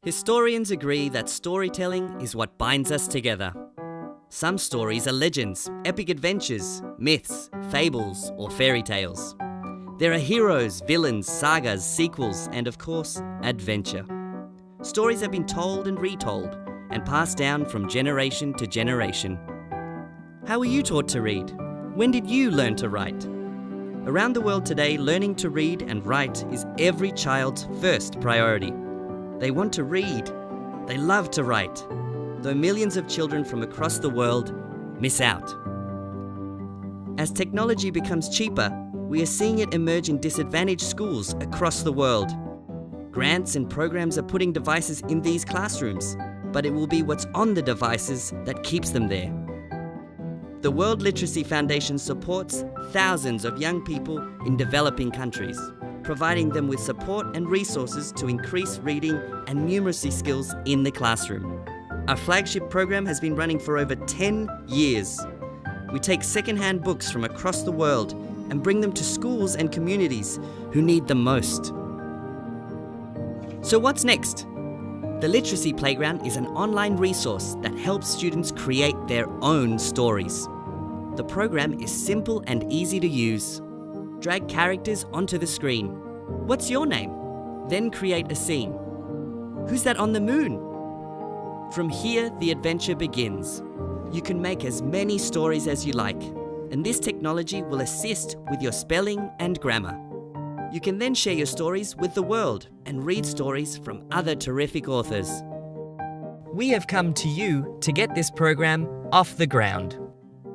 Historians agree that storytelling is what binds us together. Some stories are legends, epic adventures, myths, fables, or fairy tales. There are heroes, villains, sagas, sequels, and of course, adventure. Stories have been told and retold and passed down from generation to generation. How were you taught to read? When did you learn to write? Around the world today, learning to read and write is every child's first priority. They want to read. They love to write, though millions of children from across the world miss out. As technology becomes cheaper, we are seeing it emerge in disadvantaged schools across the world. Grants and programs are putting devices in these classrooms, but it will be what's on the devices that keeps them there. The World Literacy Foundation supports thousands of young people in developing countries, providing them with support and resources to increase reading and numeracy skills in the classroom. Our flagship program has been running for over 10 years. We take second-hand books from across the world and bring them to schools and communities who need them most. So what's next? The Literacy Playground is an online resource that helps students create their own stories. The program is simple and easy to use. Drag characters onto the screen. What's your name? Then create a scene. Who's that on the moon? From here, the adventure begins. You can make as many stories as you like, and this technology will assist with your spelling and grammar. You can then share your stories with the world and read stories from other terrific authors. We have come to you to get this program off the ground.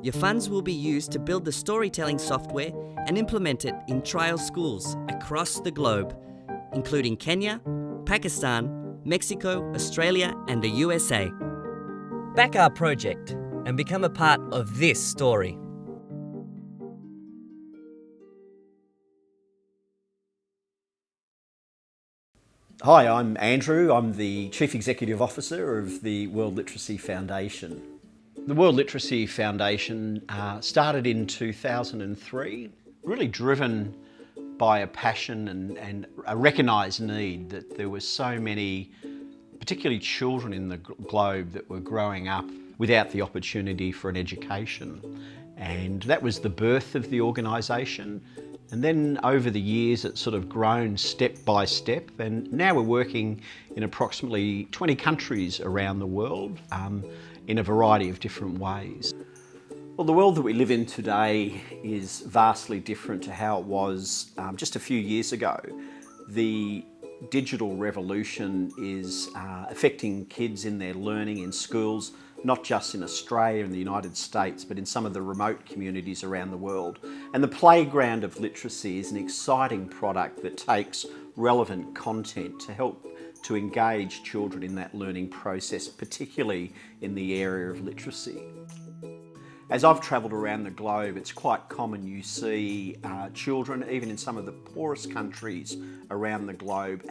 Your funds will be used to build the storytelling software and implement it in trial schools across the globe, including Kenya, Pakistan, Mexico, Australia, and the USA. Back our project and become a part of this story. Hi, I'm Andrew. I'm the Chief Executive Officer of the World Literacy Foundation. The World Literacy Foundation started in 2003, really driven by a passion and a recognised need that there were so many, particularly children in the globe, that were growing up without the opportunity for an education. And that was the birth of the organisation. And then over the years, it's sort of grown step by step. And now we're working in approximately 20 countries around the world in a variety of different ways. Well, the world that we live in today is vastly different to how it was just a few years ago. The digital revolution is affecting kids in their learning in schools, not just in Australia and the United States, but in some of the remote communities around the world. And the Playground of Literacy is an exciting product that takes relevant content to help to engage children in that learning process, particularly in the area of literacy. As I've travelled around the globe, it's quite common you see children, even in some of the poorest countries around the globe,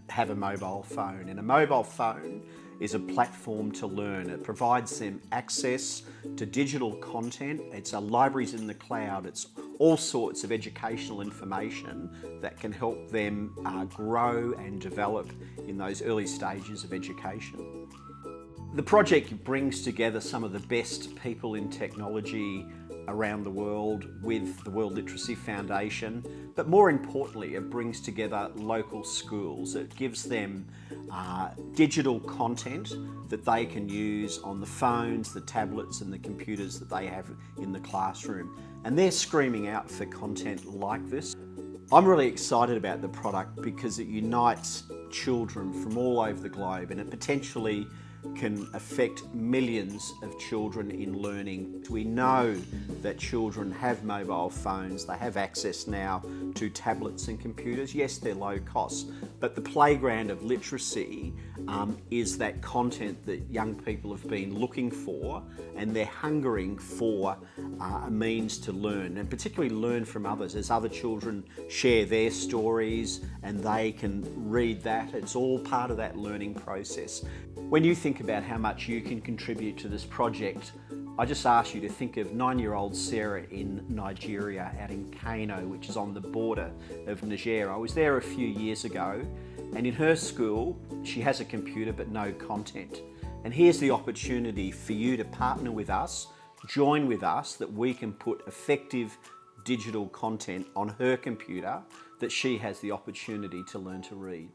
have a mobile phone. And a mobile phone is a platform to learn. It provides them access to digital content. It's libraries in the cloud. It's all sorts of educational information that can help them grow and develop in those early stages of education. The project brings together some of the best people in technology around the world with the World Literacy Foundation, but more importantly, it brings together local schools. It gives them digital content that they can use on the phones, the tablets and the computers that they have in the classroom. And they're screaming out for content like this. I'm really excited about the product because it unites children from all over the globe, and it potentially can affect millions of children in learning. We know that children have mobile phones, they have access now to tablets and computers. Yes, they're low cost, but the Playground of Literacy is that content that young people have been looking for, and they're hungering for a means to learn, and particularly learn from others as other children share their stories and they can read that. It's all part of that learning process. When you think about how much you can contribute to this project, I just ask you to think of 9-year-old Sarah in Nigeria, out in Kano, which is on the border of Niger. I was there a few years ago, And in her school, she has a computer but no content. And here's the opportunity for you to partner with us, join with us, that we can put effective digital content on her computer that she has the opportunity to learn to read.